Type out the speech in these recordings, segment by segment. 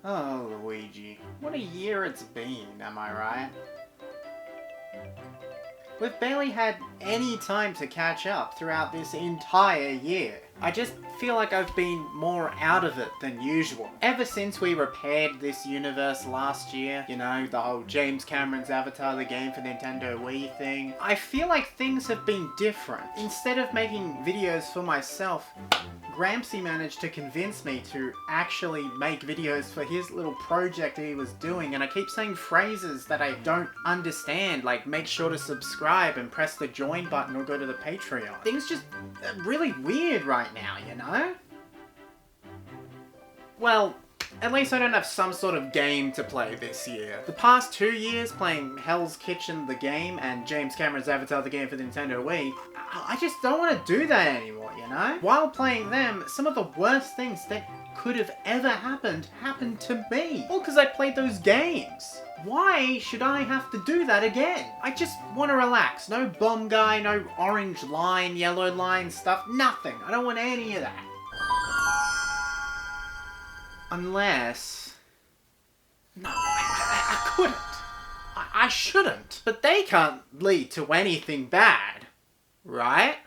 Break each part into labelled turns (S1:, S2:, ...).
S1: Oh, Luigi. What a year it's been, am I right? We've barely had any time to catch up throughout this entire year. I just feel like I've been more out of it than usual. Ever since we repaired this universe last year, you know, the whole James Cameron's Avatar the game for Nintendo Wii thing, I feel like things have been different. Instead of making videos for myself, Grampsy managed to convince me to actually make videos for his little project he was doing, and I keep saying phrases that I don't understand, like make sure to subscribe and press the join button or go to the Patreon. Things just are really weird right now, you know? Well, at least I don't have some sort of game to play this year. The past 2 years playing Hell's Kitchen the game and James Cameron's Avatar the game for the Nintendo Wii, I just don't want to do that anymore, you know? While playing them, some of the worst things that could have ever happened to me. All because I played those games. Why should I have to do that again? I just want to relax. No bomb guy, no orange line, yellow line stuff, nothing. I don't want any of that. Unless... No, I couldn't. I shouldn't. But they can't lead to anything bad, right?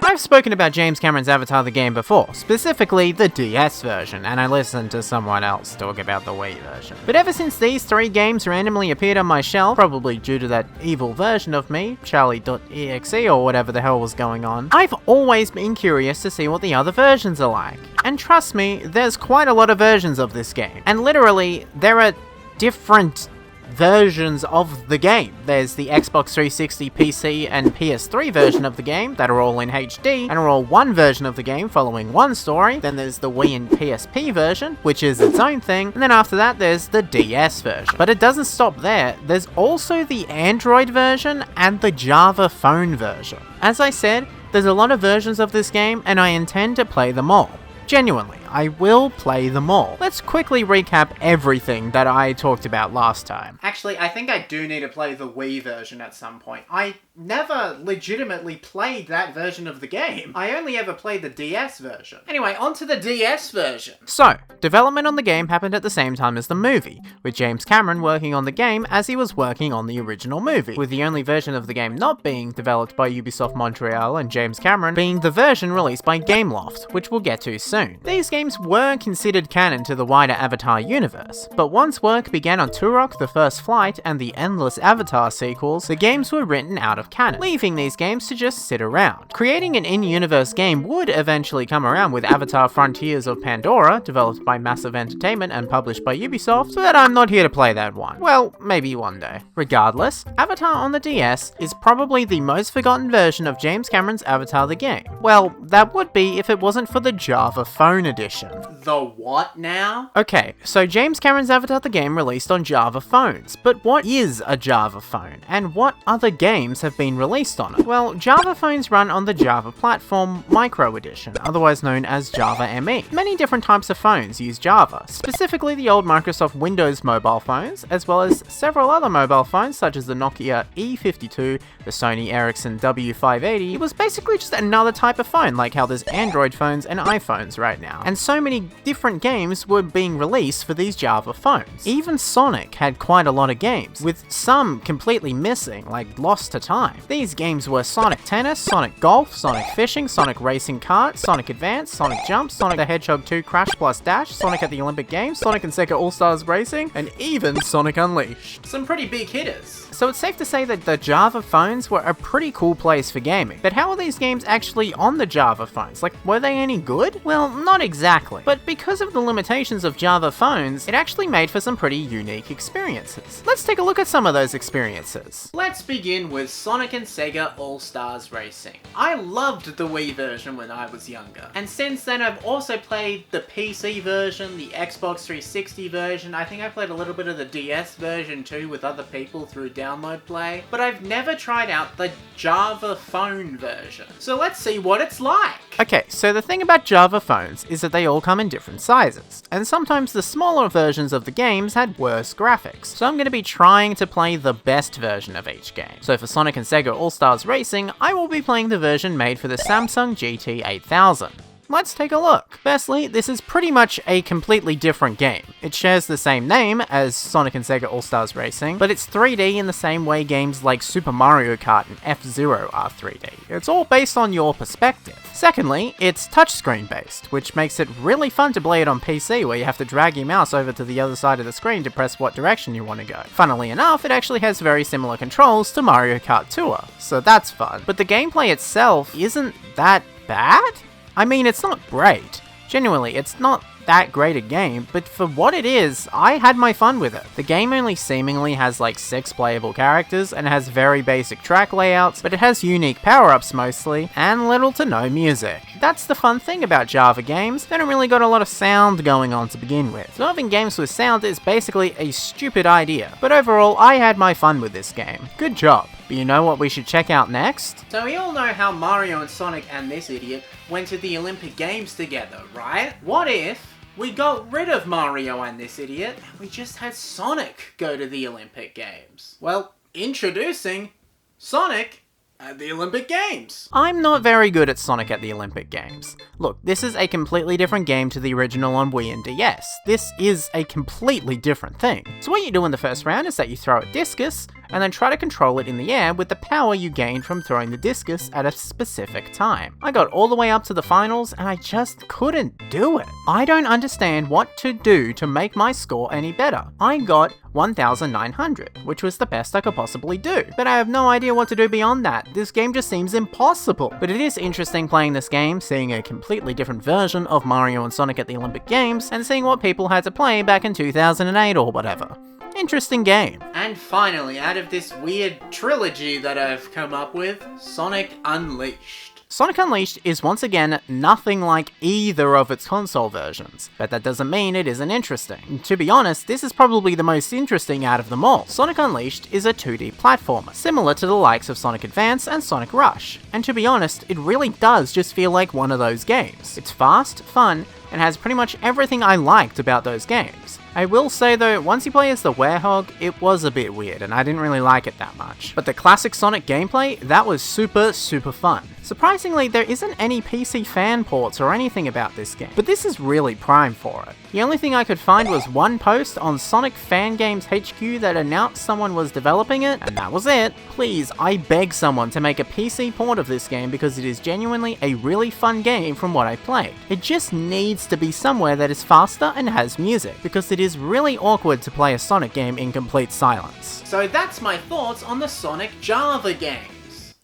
S1: I've spoken about James Cameron's Avatar the game before, specifically the DS version, and I listened to someone else talk about the Wii version. But ever since these 3 games randomly appeared on my shelf, probably due to that evil version of me, Charlie.exe or whatever the hell was going on, I've always been curious to see what the other versions are like. And trust me, there's quite a lot of versions of this game. And literally, there are different versions of the game. There's the Xbox 360, PC, and PS3 version of the game that are all in HD and are all one version of the game following one story. Then there's the Wii and PSP version, which is its own thing. And then after that, there's the DS version. But it doesn't stop there. There's also the Android version and the Java phone version. As I said, there's a lot of versions of this game, and I intend to play them all. Genuinely, I will play them all. Let's quickly recap everything that I talked about last time. Actually, I think I do need to play the Wii version at some point. I never legitimately played that version of the game. I only ever played the DS version. Anyway, onto the DS version. So, development on the game happened at the same time as the movie, with James Cameron working on the game as he was working on the original movie, with the only version of the game not being developed by Ubisoft Montreal and James Cameron being the version released by Gameloft, which we'll get to soon. These games were considered canon to the wider Avatar universe, but once work began on Turok: The First Flight and the endless Avatar sequels, the games were written out of canon, leaving these games to just sit around. Creating an in-universe game would eventually come around with Avatar: Frontiers of Pandora, developed by Massive Entertainment and published by Ubisoft, but I'm not here to play that one. Well, maybe one day. Regardless, Avatar on the DS is probably the most forgotten version of James Cameron's Avatar the game. Well, that would be if it wasn't for the Java phone edition. Edition.
S2: The what now?
S1: Okay, so James Cameron's Avatar the game released on Java phones, but what is a Java phone, and what other games have been released on it? Well, Java phones run on the Java platform Micro Edition, otherwise known as Java ME. Many different types of phones use Java, specifically the old Microsoft Windows mobile phones, as well as several other mobile phones such as the Nokia E52, the Sony Ericsson W580. It was basically just another type of phone, like how there's Android phones and iPhones right now. And so many different games were being released for these Java phones. Even Sonic had quite a lot of games, with some completely missing, like Lost to Time. These games were Sonic Tennis, Sonic Golf, Sonic Fishing, Sonic Racing Kart, Sonic Advance, Sonic Jump, Sonic the Hedgehog 2 Crash Plus Dash, Sonic at the Olympic Games, Sonic and Sega All-Stars Racing, and even Sonic Unleashed.
S2: Some pretty big hitters.
S1: So it's safe to say that the Java phones were a pretty cool place for gaming. But how are these games actually on the Java phones? Like, were they any good? Well, not exactly. But because of the limitations of Java phones, it actually made for some pretty unique experiences. Let's take a look at some of those experiences.
S2: Let's begin with Sonic and Sega All-Stars Racing. I loved the Wii version when I was younger. And since then I've also played the PC version, the Xbox 360 version, I think I played a little bit of the DS version too with other people through download play, but I've never tried out the Java phone version. So let's see what it's like.
S1: Okay, so the thing about Java phones is that they all come in different sizes, and sometimes the smaller versions of the games had worse graphics. So I'm going to be trying to play the best version of each game. So for Sonic and Sega All-Stars Racing, I will be playing the version made for the Samsung GT8000. Let's take a look. Firstly, this is pretty much a completely different game. It shares the same name as Sonic and Sega All-Stars Racing, but it's 3D in the same way games like Super Mario Kart and F-Zero are 3D. It's all based on your perspective. Secondly, it's touchscreen based, which makes it really fun to play it on PC where you have to drag your mouse over to the other side of the screen to press what direction you want to go. Funnily enough, it actually has very similar controls to Mario Kart Tour, so that's fun. But the gameplay itself isn't that bad? I mean, it's not great. Genuinely, it's not that great a game, but for what it is, I had my fun with it. The game only seemingly has like 6 playable characters and has very basic track layouts, but it has unique power-ups mostly, and little to no music. That's the fun thing about Java games, they don't really got a lot of sound going on to begin with. So having games with sound is basically a stupid idea, but overall, I had my fun with this game. Good job. But you know what we should check out next?
S2: So we all know how Mario and Sonic and this idiot went to the Olympic Games together, right? What if we got rid of Mario and this idiot and we just had Sonic go to the Olympic Games? Well, introducing Sonic at the Olympic Games.
S1: I'm not very good at Sonic at the Olympic Games. Look, this is a completely different game to the original on Wii and DS. This is a completely different thing. So what you do in the first round is that you throw a discus, and then try to control it in the air with the power you gained from throwing the discus at a specific time. I got all the way up to the finals, and I just couldn't do it. I don't understand what to do to make my score any better. I got 1,900, which was the best I could possibly do, but I have no idea what to do beyond that. This game just seems impossible. But it is interesting playing this game, seeing a completely different version of Mario and Sonic at the Olympic Games, and seeing what people had to play back in 2008 or whatever. Interesting game.
S2: And finally, out of this weird trilogy that I've come up with, Sonic Unleashed.
S1: Sonic Unleashed is once again nothing like either of its console versions, but that doesn't mean it isn't interesting. To be honest, this is probably the most interesting out of them all. Sonic Unleashed is a 2D platformer, similar to the likes of Sonic Advance and Sonic Rush, and to be honest, it really does just feel like one of those games. It's fast, fun, and has pretty much everything I liked about those games. I will say though, once you play as the Werehog, it was a bit weird and I didn't really like it that much. But the classic Sonic gameplay, that was super fun. Surprisingly, there isn't any PC fan ports or anything about this game, but this is really prime for it. The only thing I could find was one post on Sonic Fan Games HQ that announced someone was developing it, and that was it. Please, I beg someone to make a PC port of this game because it is genuinely a really fun game from what I played. It just needs to be somewhere that is faster and has music, because it is really awkward to play a Sonic game in complete silence.
S2: So that's my thoughts on the Sonic Java games.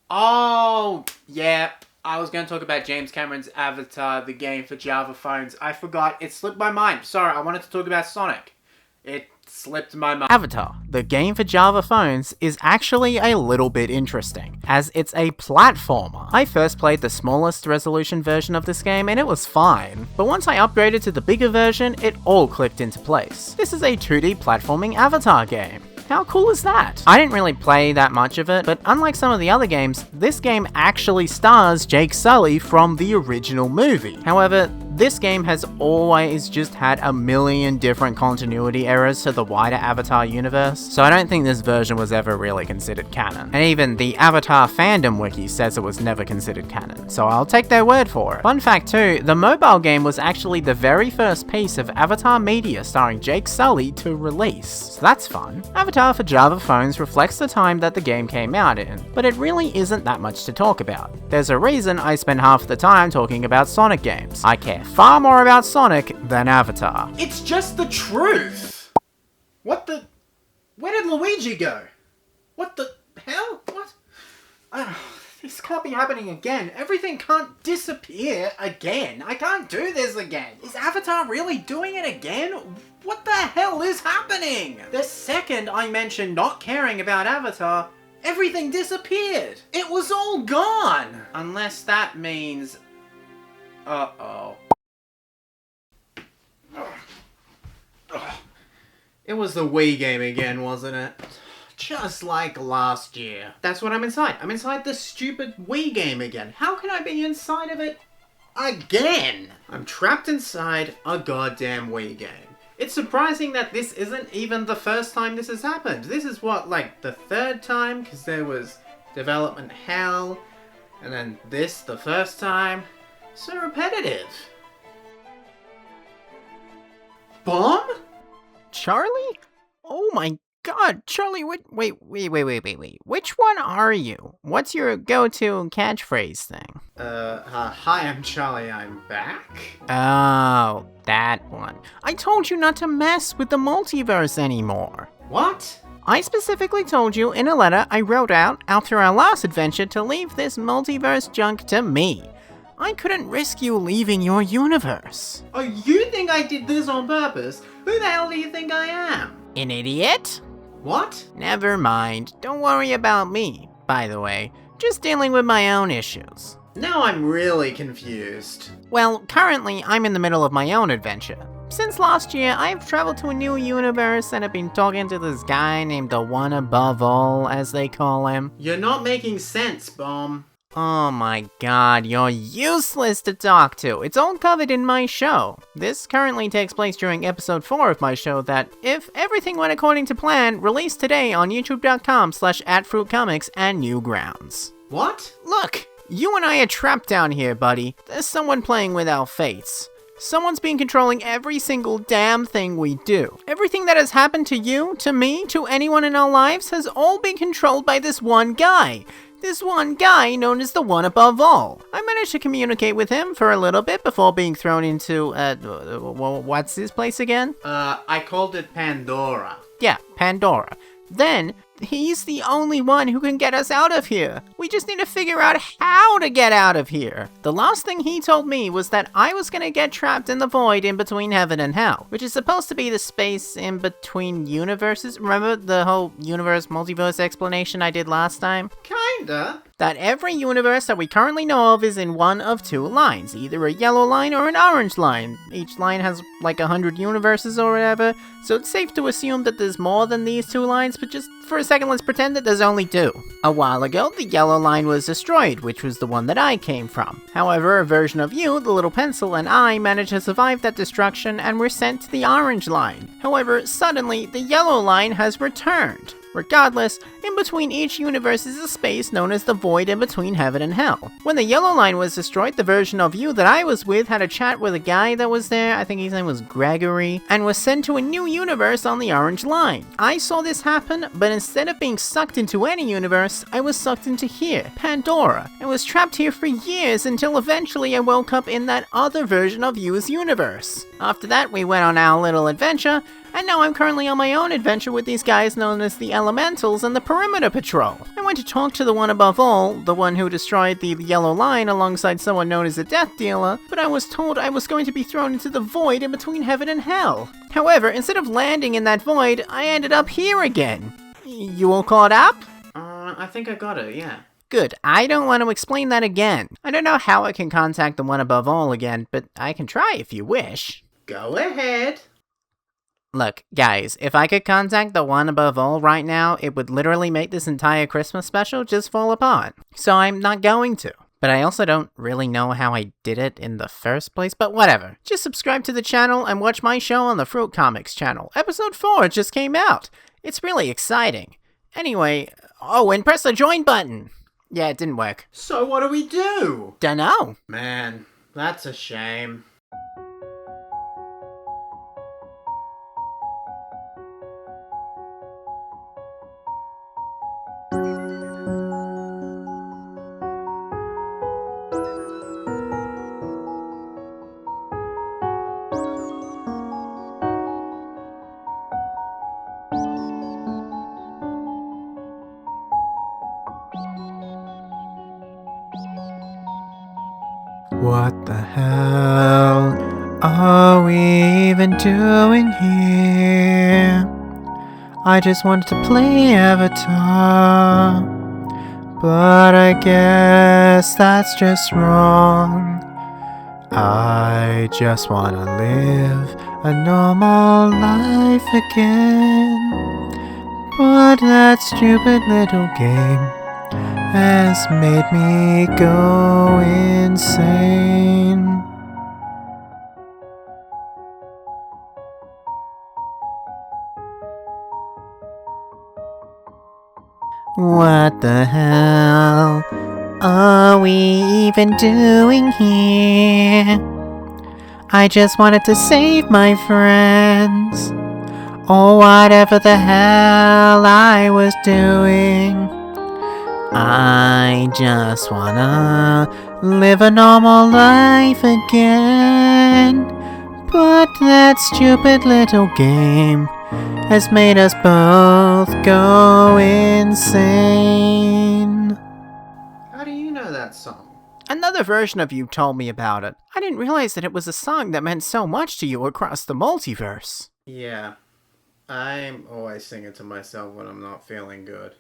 S2: Oh, yeah, I was going to talk about James Cameron's Avatar, the game for Java phones. I forgot, it slipped my mind. Sorry, I wanted to talk about Sonic. It slipped my mind.
S1: Avatar, the game for Java phones, is actually a little bit interesting, as it's a platformer. I first played the smallest resolution version of this game and it was fine, but once I upgraded to the bigger version, it all clicked into place. This is a 2D platforming Avatar game. How cool is that? I didn't really play that much of it, but unlike some of the other games, this game actually stars Jake Sully from the original movie. However, this game has always just had a million different continuity errors to the wider Avatar universe, so I don't think this version was ever really considered canon. And even the Avatar fandom wiki says it was never considered canon, so I'll take their word for it. Fun fact too, the mobile game was actually the very first piece of Avatar media starring Jake Sully to release, so that's fun. Avatar for Java phones reflects the time that the game came out in, but it really isn't that much to talk about. There's a reason I spend half the time talking about Sonic games. I care far more about Sonic than Avatar.
S2: It's just the truth! What the... Where did Luigi go? What the hell? What? This can't be happening again. Everything can't disappear again. I can't do this again. Is Avatar really doing it again? What the hell is happening? The second I mentioned not caring about Avatar, everything disappeared. It was all gone. Unless that means... Uh-oh. It was the Wii game again, wasn't it? Just like last year. That's what I'm inside. I'm inside the stupid Wii game again. How can I be inside of it again? I'm trapped inside a goddamn Wii game. It's surprising that this isn't even the first time this has happened. This is what, like, the third time? Because there was development hell, and then this the first time. So repetitive. Bomb?
S1: Charlie? Oh my god, Charlie, wait. Which one are you? What's your go-to catchphrase thing?
S2: Hi, I'm Charlie, I'm back.
S1: Oh, that one. I told you not to mess with the multiverse anymore.
S2: What?
S1: I specifically told you in a letter I wrote out after our last adventure to leave this multiverse junk to me. I couldn't risk you leaving your universe.
S2: Oh, you think I did this on purpose? Who the hell do you think I am?
S1: An idiot?
S2: What?
S1: Never mind. Don't worry about me, by the way. Just dealing with my own issues.
S2: Now I'm really confused.
S1: Well, currently I'm in the middle of my own adventure. Since last year, I've traveled to a new universe and have been talking to this guy named the One Above All, as they call him.
S2: You're not making sense, Bomb.
S1: Oh my god, you're useless to talk to. It's all covered in my show. This currently takes place during episode 4 of my show that, if everything went according to plan, released today on youtube.com/@fruitcomics and Newgrounds.
S2: What?
S1: Look, you and I are trapped down here, buddy. There's someone playing with our fates. Someone's been controlling every single damn thing we do. Everything that has happened to you, to me, to anyone in our lives has all been controlled by this one guy. This one guy known as the One Above All. I managed to communicate with him for a little bit before being thrown into, what's his place again?
S2: I called it Pandora.
S1: Yeah, Pandora. Then, he's the only one who can get us out of here. We just need to figure out how to get out of here. The last thing he told me was that I was gonna get trapped in the void in between heaven and hell, which is supposed to be the space in between universes. Remember the whole universe, multiverse explanation I did last time?
S2: Kinda.
S1: That every universe that we currently know of is in one of two lines, either a yellow line or an orange line. Each line has like 100 universes or whatever, so it's safe to assume that there's more than these two lines, but just for a second let's pretend that there's only two. A while ago, the yellow line was destroyed, which was the one that I came from. However, a version of you, the little pencil, and I managed to survive that destruction and were sent to the orange line. However, suddenly, the yellow line has returned. Regardless, in between each universe is a space known as the void in between heaven and hell. When the yellow line was destroyed, the version of you that I was with had a chat with a guy that was there, I think his name was Gregory, and was sent to a new universe on the orange line. I saw this happen, but instead of being sucked into any universe, I was sucked into here, Pandora, and was trapped here for years until eventually I woke up in that other version of you's universe. After that, we went on our little adventure, And now I'm currently on my own adventure with these guys known as the Elementals and the Perimeter Patrol. I went to talk to the one above all, the one who destroyed the yellow line alongside someone known as the Death Dealer, but I was told I was going to be thrown into the void in between heaven and hell. However, instead of landing in that void, I ended up here again. You all caught up?
S2: I think I got it, yeah.
S1: Good, I don't want to explain that again. I don't know how I can contact the one above all again, but I can try if you wish.
S2: Go ahead.
S1: Look, guys, if I could contact the one above all right now, it would literally make this entire Christmas special just fall apart. So I'm not going to. But I also don't really know how I did it in the first place, but whatever. Just subscribe to the channel and watch my show on the Fruit Comics channel. Episode 4 just came out. It's really exciting. Anyway, oh, and press the join button. Yeah, it didn't work.
S2: So what do we do?
S1: Dunno.
S2: Man, that's a shame.
S1: What the hell are we even doing here? I just wanted to play Avatar, but I guess that's just wrong. I just wanna live a normal life again, but that stupid little game has made me go insane. What the hell are we even doing here? I just wanted to save my friends, or whatever the hell I was doing. I just wanna live a normal life again, but that stupid little game has made us both go insane.
S2: How do you know that song?
S1: Another version of you told me about it. I didn't realize that it was a song that meant so much to you across the multiverse.
S2: Yeah, I'm always singing to myself when I'm not feeling good.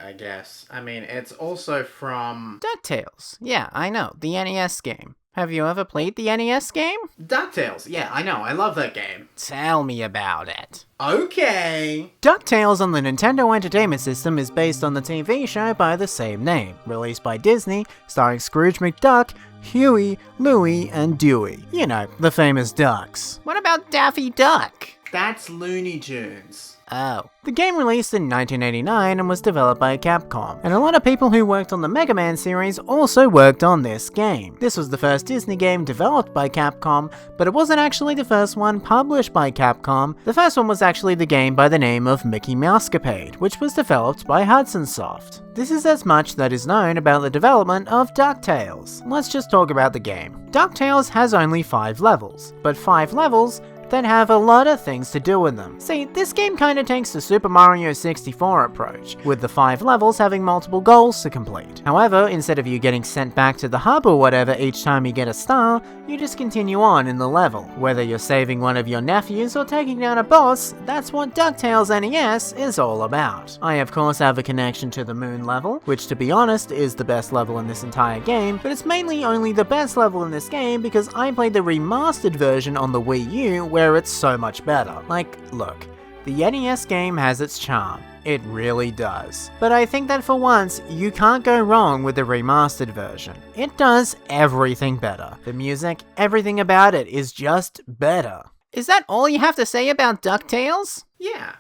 S2: I guess. I mean, it's also from
S1: DuckTales. Yeah, I know. The NES game. Have you ever played the NES game?
S2: DuckTales. Yeah, I know. I love that game.
S1: Tell me about it.
S2: Okay.
S1: DuckTales on the Nintendo Entertainment System is based on the TV show by the same name, released by Disney, starring Scrooge McDuck, Huey, Louie, and Dewey. You know, the famous ducks. What about Daffy Duck?
S2: That's Looney Tunes.
S1: Oh. The game released in 1989 and was developed by Capcom, and a lot of people who worked on the Mega Man series also worked on this game. This was the first Disney game developed by Capcom, but it wasn't actually the first one published by Capcom. The first one was actually the game by the name of Mickey Mousecapade, which was developed by Hudson Soft. This is as much that is known about the development of DuckTales. Let's just talk about the game. DuckTales has only 5 levels, but 5 levels that have a lot of things to do with them. See, this game kinda takes the Super Mario 64 approach, with the 5 levels having multiple goals to complete. However, instead of you getting sent back to the hub or whatever each time you get a star, you just continue on in the level. Whether you're saving one of your nephews or taking down a boss, that's what DuckTales NES is all about. I of course have a connection to the moon level, which to be honest is the best level in this entire game, but it's mainly only the best level in this game because I played the remastered version on the Wii U where it's so much better. Like, look, the NES game has its charm. It really does. But I think that for once, you can't go wrong with the remastered version. It does everything better. The music, everything about it is just better. Is that all you have to say about DuckTales?
S2: Yeah.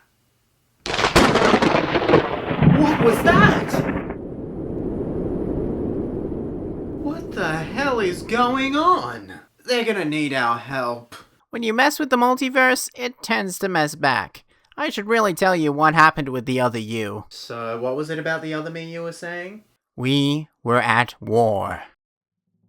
S2: What was that? What the hell is going on? They're gonna need our help.
S1: When you mess with the multiverse, it tends to mess back. I should really tell you what happened with the other you.
S2: So, what was it about the other me you were saying?
S1: We were at war.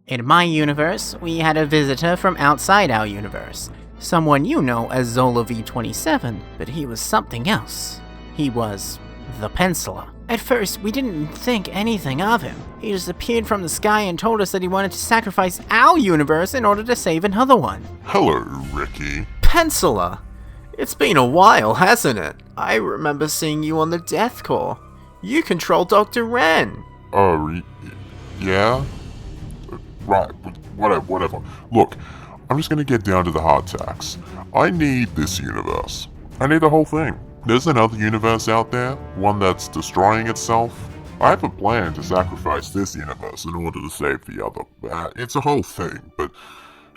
S1: In my universe, we had a visitor from outside our universe. someone you know as Zola V27, but he was something else. He was the Penciler. At first, we didn't think anything of him. He just appeared from the sky and told us that he wanted to sacrifice our universe in order to save another one.
S3: Hello, Ricky.
S1: Penciler! It's been a while, hasn't it? I remember seeing you on the Death Corps. You control Dr. Ren.
S3: Oh, yeah? Right, whatever. Look, I'm just gonna get down to the hard facts. I need this universe. I need the whole thing. There's another universe out there, one that's destroying itself. I have a plan to sacrifice this universe in order to save the other. It's a whole thing, but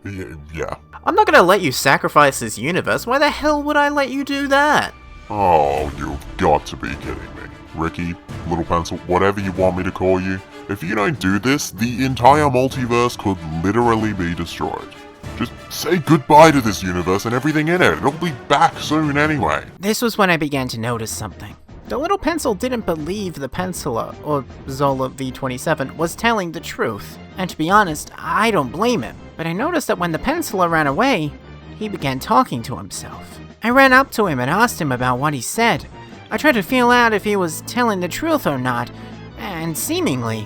S3: yeah.
S1: I'm not gonna let you sacrifice this universe. Why the hell would I let you do that?
S3: Oh, you've got to be kidding me. Ricky, Little Pencil, whatever you want me to call you. If you don't do this, the entire multiverse could literally be destroyed. Just say goodbye to this universe and everything in it. It'll be back soon anyway.
S1: This was when I began to notice something. The little pencil didn't believe the Penciler, or Zola V27, was telling the truth. And to be honest, I don't blame him. But I noticed that when the Penciler ran away, he began talking to himself. I ran up to him and asked him about what he said. I tried to feel out if he was telling the truth or not, and seemingly,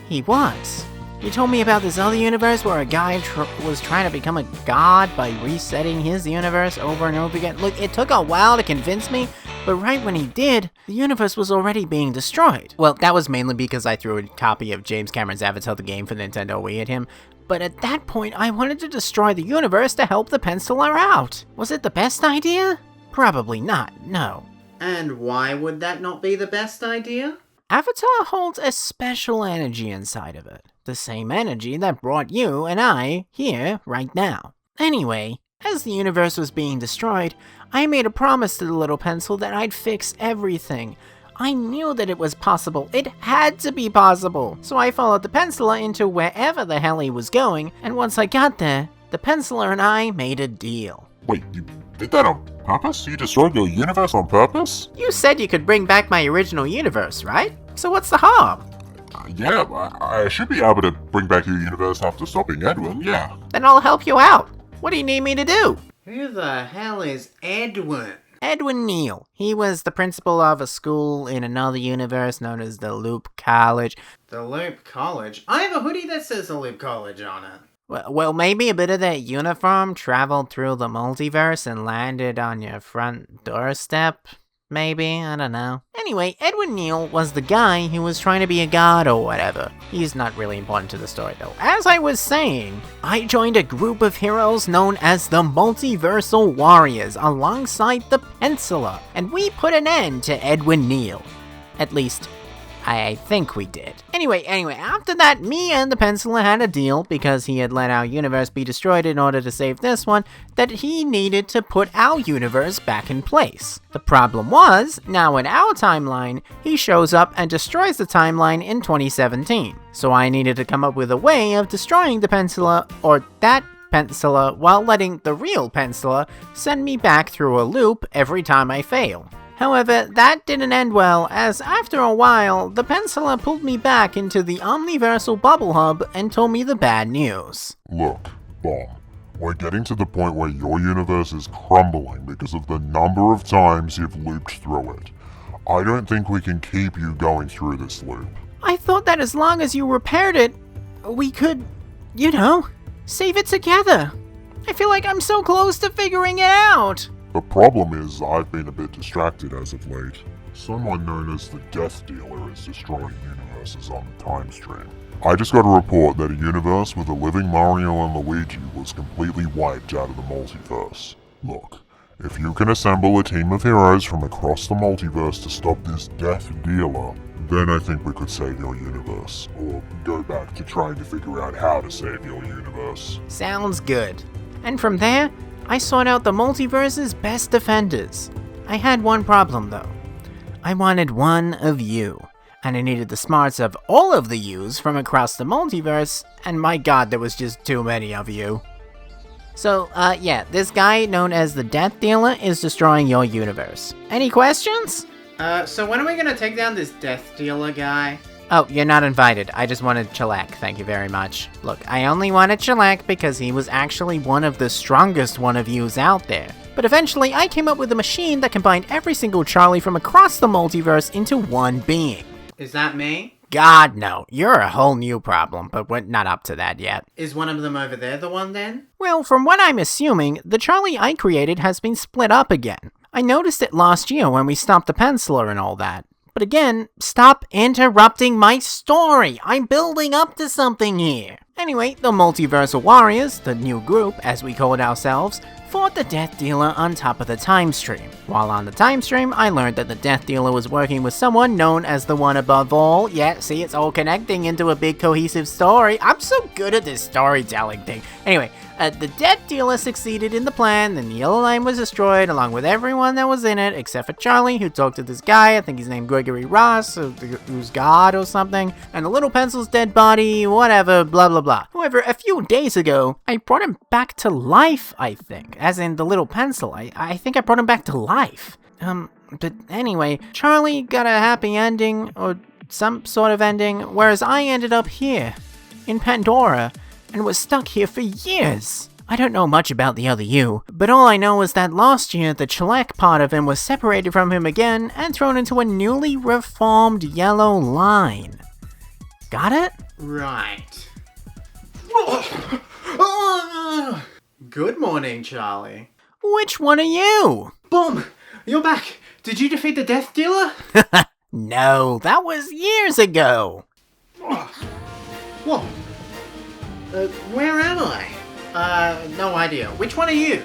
S1: he was. He told me about this other universe where a guy was trying to become a god by resetting his universe over and over again. Look, it took a while to convince me, but right when he did, the universe was already being destroyed. Well, that was mainly because I threw a copy of James Cameron's Avatar the game for Nintendo Wii at him, but at that point I wanted to destroy the universe to help the Penciler out. Was it the best idea? Probably not, no.
S2: And why would that not be the best idea?
S1: Avatar holds a special energy inside of it. The same energy that brought you and I here right now. Anyway, as the universe was being destroyed, I made a promise to the little pencil that I'd fix everything. I knew that it was possible. It had to be possible. So I followed the Penciler into wherever the hell he was going, and once I got there, the Penciler and I made a deal.
S3: Wait, you did that on purpose? You destroyed your universe on purpose?
S1: You said you could bring back my original universe, right? So what's the harm?
S3: Yeah, I should be able to bring back your universe after stopping Edwin, yeah.
S1: Then I'll help you out. What do you need me to do?
S2: Who the hell is Edwin?
S1: Edwin Neal. He was the principal of a school in another universe known as the Loop College.
S2: The Loop College? I have a hoodie that says the Loop College on it.
S1: Well, maybe a bit of that uniform traveled through the multiverse and landed on your front doorstep? Maybe? I don't know. Anyway, Edwin Neal was the guy who was trying to be a god or whatever. He's not really important to the story though. As I was saying, I joined a group of heroes known as the Multiversal Warriors alongside the Penciler, and we put an end to Edwin Neal. At least, I think we did. Anyway, after that, me and the Penciler had a deal, because he had let our universe be destroyed in order to save this one, that he needed to put our universe back in place. The problem was, now in our timeline, he shows up and destroys the timeline in 2017. So I needed to come up with a way of destroying the Penciler, or that Penciler, while letting the real Penciler send me back through a loop every time I fail. However, that didn't end well, as after a while, the Penciler pulled me back into the Omniversal Bubble Hub and told me the bad news.
S3: Look, Bomb, we're getting to the point where your universe is crumbling because of the number of times you've looped through it. I don't think we can keep you going through this loop.
S1: I thought that as long as you repaired it, we could, save it together. I feel like I'm so close to figuring it out.
S3: The problem is, I've been a bit distracted as of late. Someone known as the Death Dealer is destroying universes on the time stream. I just got a report that a universe with a living Mario and Luigi was completely wiped out of the multiverse. Look, if you can assemble a team of heroes from across the multiverse to stop this Death Dealer, then I think we could save your universe, or go back to trying to figure out how to save your universe.
S1: Sounds good. And from there, I sought out the multiverse's best defenders. I had one problem though. I wanted one of you, and I needed the smarts of all of the yous from across the multiverse, and my god, there was just too many of you. So, this guy known as the Death Dealer is destroying your universe. Any questions?
S2: So when are we gonna take down this Death Dealer guy?
S1: Oh, you're not invited. I just wanted Chalek, thank you very much. Look, I only wanted Chalek because he was actually one of the strongest one of yous out there. But eventually, I came up with a machine that combined every single Charlie from across the multiverse into one being.
S2: Is that me?
S1: God, no. You're a whole new problem, but we're not up to that yet.
S2: Is one of them over there the one then?
S1: Well, from what I'm assuming, the Charlie I created has been split up again. I noticed it last year when we stopped the penciler and all that. But again, stop interrupting my story! I'm building up to something here! Anyway, the Multiversal Warriors, the new group, as we called ourselves, fought the Death Dealer on top of the time stream. While on the time stream, I learned that the Death Dealer was working with someone known as the One Above All. Yeah, see, it's all connecting into a big cohesive story. I'm so good at this storytelling thing. Anyway, the Death Dealer succeeded in the plan, then the Yellow Line was destroyed along with everyone that was in it, except for Charlie, who talked to this guy, I think he's named Gregory Ross, who's God or something, and the Little Pencil's dead body, whatever, blah blah blah. However, a few days ago, I brought him back to life, I think. As in the Little Pencil, I think I brought him back to life. But anyway, Charlie got a happy ending, or some sort of ending, whereas I ended up here, in Pandora, and was stuck here for years. I don't know much about the other you, but all I know is that last year the Chalek part of him was separated from him again and thrown into a newly reformed Yellow Line. Got it?
S2: Right. Good morning, Charlie.
S1: Which one are you?
S2: Boom! You're back! Did you defeat the Death Dealer?
S1: No, that was years ago.
S2: Whoa. Where am I? No idea. Which one are you?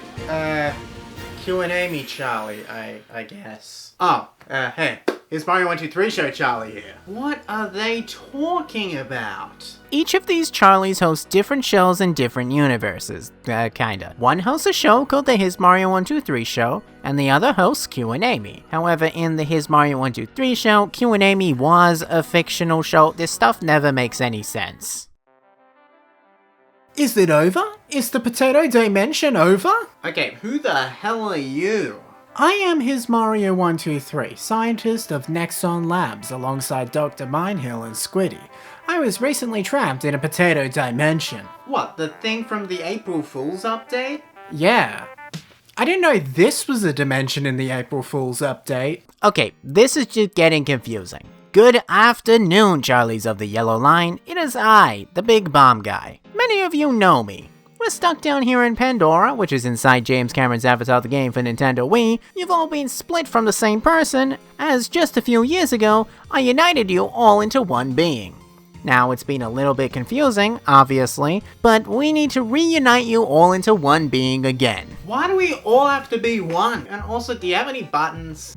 S2: Q&A me, Charlie, I guess. Oh, hey. It's Mario 123 Show Charlie here. What are they talking about?
S1: Each of these Charlies hosts different shows in different universes, kinda. One hosts a show called the His Mario 123 Show, and the other hosts Q&A Me. However, in the His Mario 123 Show, Q&A Me was a fictional show. This stuff never makes any sense.
S2: Is it over? Is the potato dimension over? Okay, who the hell are you? I am His Mario 123, scientist of Nexon Labs alongside Dr. Minehill and Squiddy. I was recently trapped in a potato dimension. What, the thing from the April Fool's update? Yeah. I didn't know this was a dimension in the April Fool's update.
S1: Okay, this is just getting confusing. Good afternoon, Charlies of the Yellow Line. It is I, the Big Bomb Guy. Many of you know me. We're stuck down here in Pandora, which is inside James Cameron's Avatar the game for Nintendo Wii. You've all been split from the same person, as just a few years ago, I united you all into one being. Now, it's been a little bit confusing, obviously, but we need to reunite you all into one being again.
S2: Why do we all have to be one? And also, do you have any buttons?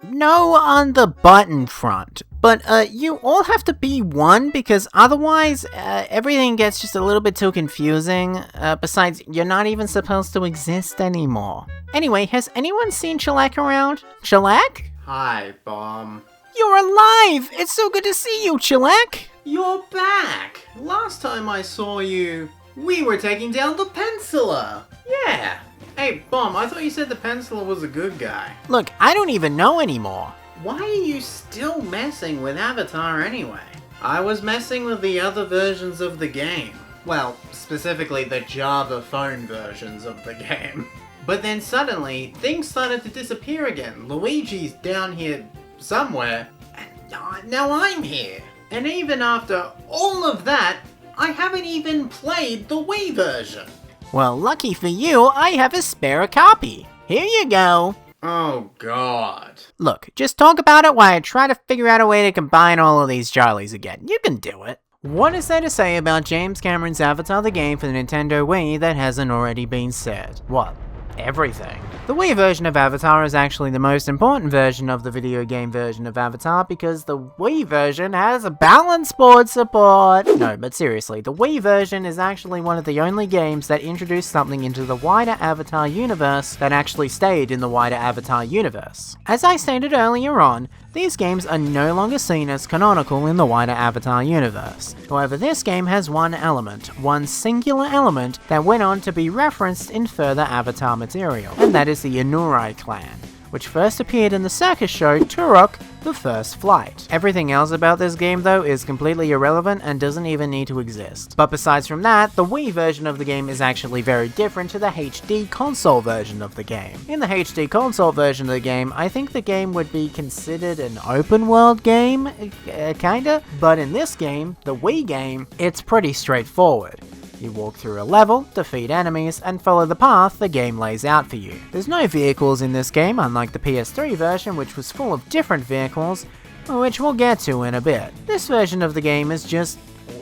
S1: No on the button front. But, you all have to be one because otherwise, everything gets just a little bit too confusing. Besides, you're not even supposed to exist anymore. Anyway, has anyone seen Chalek around? Chalek?
S2: Hi, Bomb.
S1: You're alive! It's so good to see you, Chalek!
S2: You're back! Last time I saw you, we were taking down the Penciler! Yeah! Hey, Bomb, I thought you said the Penciler was a good guy.
S1: Look, I don't even know anymore.
S2: Why are you still messing with Avatar anyway? I was messing with the other versions of the game. Well, specifically the Java phone versions of the game. But then suddenly, things started to disappear again. Luigi's down here somewhere, and now I'm here. And even after all of that, I haven't even played the Wii version.
S1: Well, lucky for you, I have a spare copy. Here you go.
S2: Oh god.
S1: Look, just talk about it while I try to figure out a way to combine all of these Charlies again. You can do it. What is there to say about James Cameron's Avatar the game for the Nintendo Wii that hasn't already been said? What? Everything. The Wii version of Avatar is actually the most important version of the video game version of Avatar because the Wii version has a balanced board support. No, but seriously, the Wii version is actually one of the only games that introduced something into the wider Avatar universe that actually stayed in the wider Avatar universe. As I stated earlier on, these games are no longer seen as canonical in the wider Avatar universe. However, this game has one element, one singular element that went on to be referenced in further Avatar material, and that is the Inurai clan. which first appeared in the circus show Turok: The First Flight. Everything else about this game though is completely irrelevant and doesn't even need to exist. But besides from that, the Wii version of the game is actually very different to the HD console version of the game. In the HD console version of the game, I think the game would be considered an open world game, kinda, but in this game, the Wii game, it's pretty straightforward. You walk through a level, defeat enemies, and follow the path the game lays out for you. There's no vehicles in this game, unlike the PS3 version, which was full of different vehicles, which we'll get to in a bit. This version of the game is just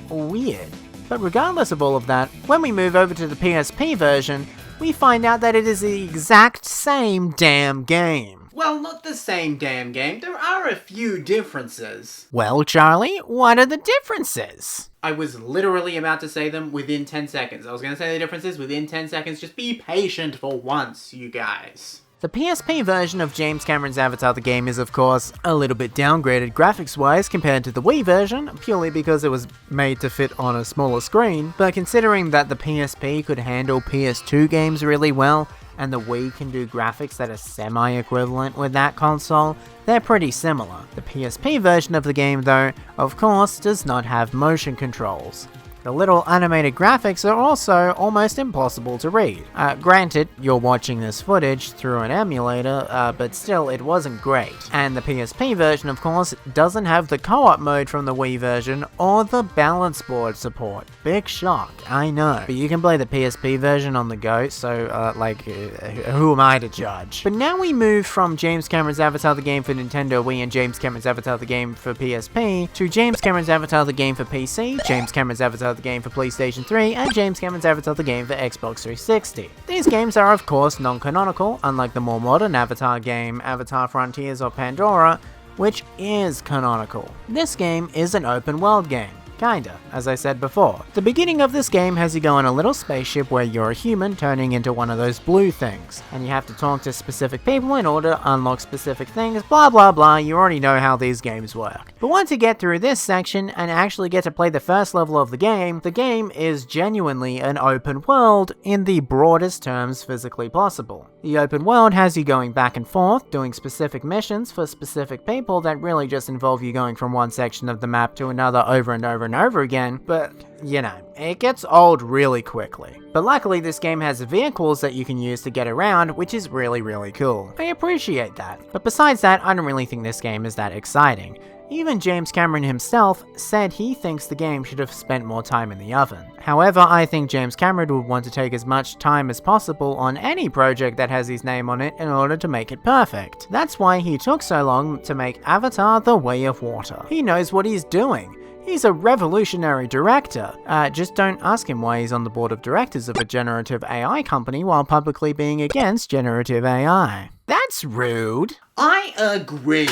S1: weird. But regardless of all of that, when we move over to the PSP version, we find out that it is the exact same damn game.
S2: Well, not the same damn game. There are a few differences.
S1: Well, Charlie, what are the differences?
S2: I was literally about to say them within 10 seconds. I was going to say the differences within 10 seconds. Just be patient for once, you guys.
S1: The PSP version of James Cameron's Avatar the game is, of course, a little bit downgraded graphics-wise compared to the Wii version, purely because it was made to fit on a smaller screen, but considering that the PSP could handle PS2 games really well, and the Wii can do graphics that are semi-equivalent with that console, they're pretty similar. The PSP version of the game, though, of course, does not have motion controls. The little animated graphics are also almost impossible to read. Granted, you're watching this footage through an emulator, but still, it wasn't great. And the PSP version, of course, doesn't have the co-op mode from the Wii version or the balance board support. Big shock, I know. But you can play the PSP version on the go, so, who am I to judge? But now we move from James Cameron's Avatar the game for Nintendo Wii and James Cameron's Avatar the game for PSP to James Cameron's Avatar the game for PC, James Cameron's Avatar the game for PlayStation 3, and James Cameron's Avatar the game for Xbox 360. These games are of course non-canonical, unlike the more modern Avatar game, Avatar Frontiers or Pandora, which is canonical. This game is an open world game. Kinda, as I said before. The beginning of this game has you go on a little spaceship where you're a human turning into one of those blue things, and you have to talk to specific people in order to unlock specific things, blah blah blah, you already know how these games work. But once you get through this section and actually get to play the first level of the game is genuinely an open world in the broadest terms physically possible. The open world has you going back and forth, doing specific missions for specific people that really just involve you going from one section of the map to another over and over and over again, but, you know, it gets old really quickly. But luckily this game has vehicles that you can use to get around, which is really cool. I appreciate that. But besides that, I don't really think this game is that exciting. Even James Cameron himself said he thinks the game should have spent more time in the oven. However, I think James Cameron would want to take as much time as possible on any project that has his name on it in order to make it perfect. That's why he took so long to make Avatar: The Way of Water. He knows what he's doing. He's a revolutionary director. Just don't ask him why he's on the board of directors of a generative AI company while publicly being against generative AI. That's rude.
S2: I agree.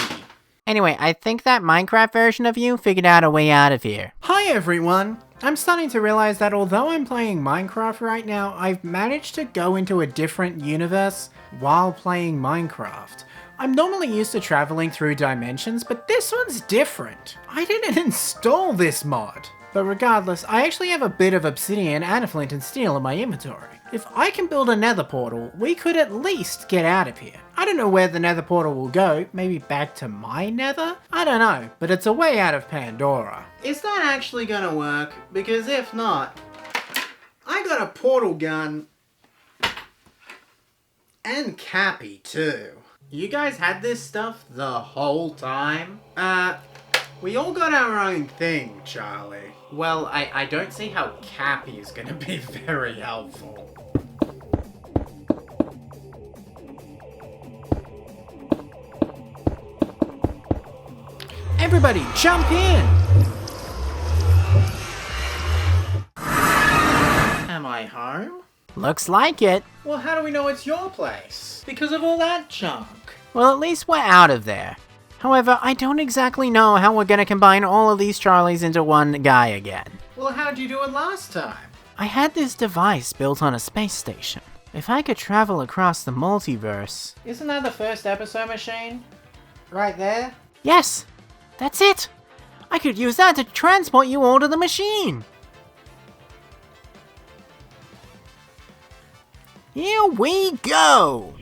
S1: Anyway, I think that Minecraft version of you figured out a way out of here.
S2: Hi everyone! I'm starting to realize that although I'm playing Minecraft right now, I've managed to go into a different universe while playing Minecraft. I'm normally used to traveling through dimensions, but this one's different. I didn't install this mod. But regardless, I actually have a bit of obsidian and flint and steel in my inventory. If I can build a nether portal, we could at least get out of here. I don't know where the nether portal will go, maybe back to my nether? I don't know, but it's a way out of Pandora. Is that actually gonna work? Because if not, I got a portal gun and Cappy too. You guys had this stuff the whole time? We all got our own thing, Charlie. Well, I don't see how Cappy is gonna be very helpful. Everybody, jump in! Am I home?
S1: Looks like it.
S2: Well, how do we know it's your place? Because of all that junk.
S1: Well, at least we're out of there. However, I don't exactly know how we're gonna combine all of these Charlies into one guy again.
S2: Well, how'd you do it last time?
S1: I had this device built on a space station. If I could travel across the multiverse...
S2: Isn't that the first episode machine? Right there?
S1: Yes! That's it! I could use that to transport you all to the machine! Here we go!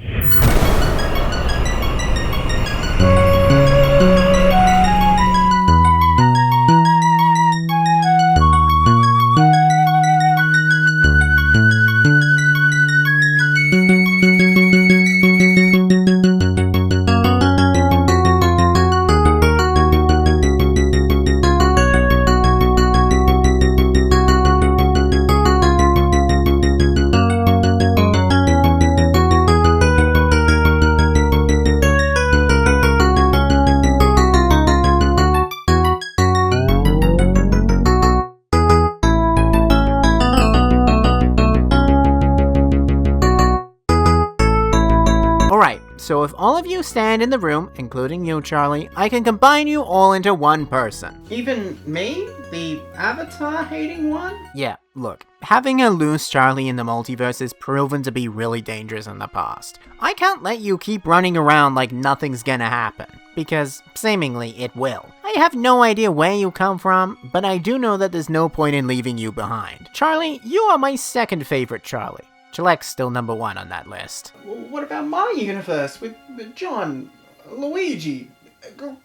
S1: So if all of you stand in the room, including you, Charlie, I can combine you all into one person.
S2: Even me? The avatar-hating one?
S1: Yeah, look, having a loose Charlie in the multiverse has proven to be really dangerous in the past. I can't let you keep running around like nothing's gonna happen, because seemingly it will. I have no idea where you come from, but I do know that there's no point in leaving you behind. Charlie, you are my second favorite Charlie. Chalek's still number 1 on that list.
S2: What about my universe with John, Luigi,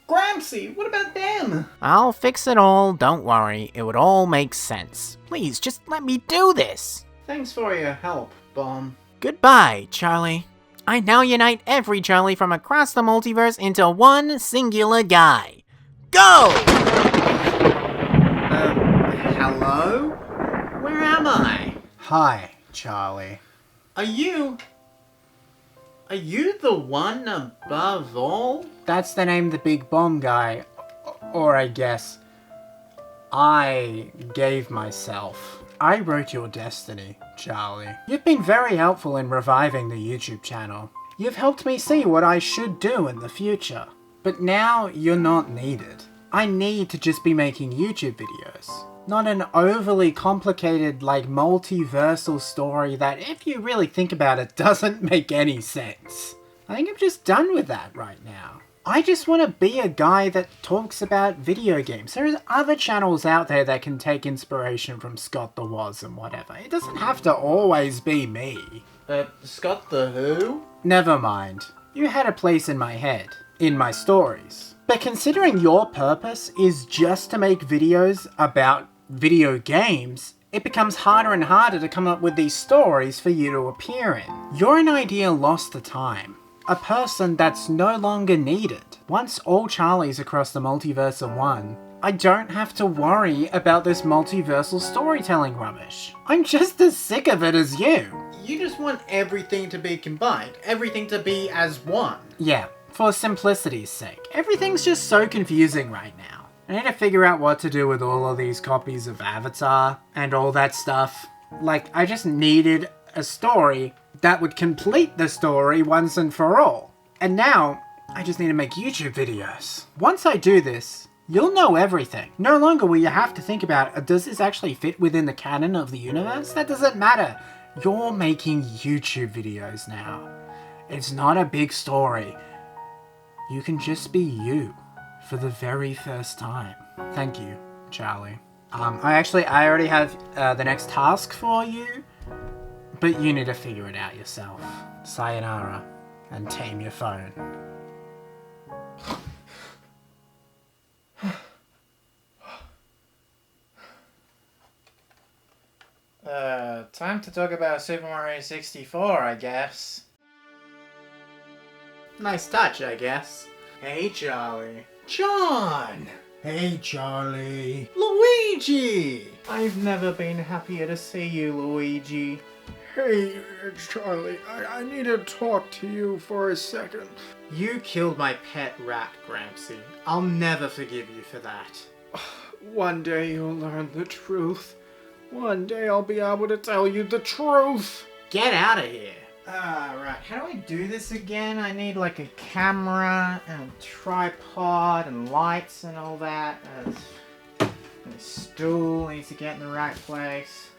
S2: Gramsci? What about them?
S1: I'll fix it all, don't worry. It would all make sense. Please, just let me do this.
S2: Thanks for your help, Bomb.
S1: Goodbye, Charlie. I now unite every Charlie from across the multiverse into one singular guy. Go!
S2: Hello? Where am I?
S4: Hi, Charlie.
S2: Are you the one above all?
S4: That's the name of the big bomb guy. Or I guess I gave myself. I wrote your destiny, Charlie. You've been very helpful in reviving the YouTube channel. You've helped me see what I should do in the future. But now you're not needed. I need to just be making YouTube videos. Not an overly complicated, like, multiversal story that, if you really think about it, doesn't make any sense. I think I'm just done with that right now. I just want to be a guy that talks about video games. There's other channels out there that can take inspiration from Scott the Woz and whatever. It doesn't have to always be me.
S2: Scott the who?
S4: Never mind. You had a place in my head. In my stories. But considering your purpose is just to make videos about video games, it becomes harder and harder to come up with these stories for you to appear in. You're an idea lost to time. A person that's no longer needed. Once all Charlies across the multiverse are one, I don't have to worry about this multiversal storytelling rubbish. I'm just as sick of it as you.
S2: You just want everything to be combined. Everything to be as one.
S4: Yeah, for simplicity's sake. Everything's just so confusing right now. I need to figure out what to do with all of these copies of Avatar and all that stuff. Like, I just needed a story that would complete the story once and for all. And now, I just need to make YouTube videos. Once I do this, you'll know everything. No longer will you have to think about, does this actually fit within the canon of the universe? That doesn't matter. You're making YouTube videos now. It's not a big story. You can just be you for the very first time. Thank you, Charlie. I already have the next task for you, but you need to figure it out yourself. Sayonara, and tame your phone.
S2: Time to talk about Super Mario 64, I guess. Nice touch, I guess. Hey, Charlie. John!
S4: Hey, Charlie.
S2: Luigi! I've never been happier to see you, Luigi.
S4: Hey, Charlie, I need to talk to you for a second.
S2: You killed my pet rat, Gramsci. I'll never forgive you for that.
S4: One day you'll learn the truth. One day I'll be able to tell you the truth.
S2: Get out of here. Right. How do I do this again? I need like a camera and a tripod and lights and all that. And a stool needs to get in the right place.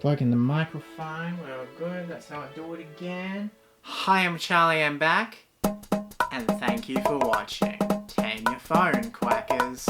S2: Plug in the microphone. We're good. That's how I do it again. Hi, I'm Charlie. I'm back. And thank you for watching. Tame your phone, quackers.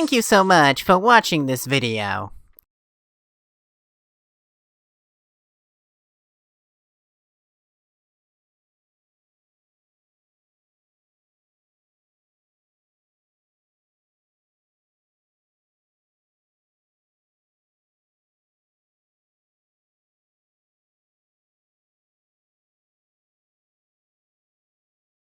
S1: Thank you so much for watching this video.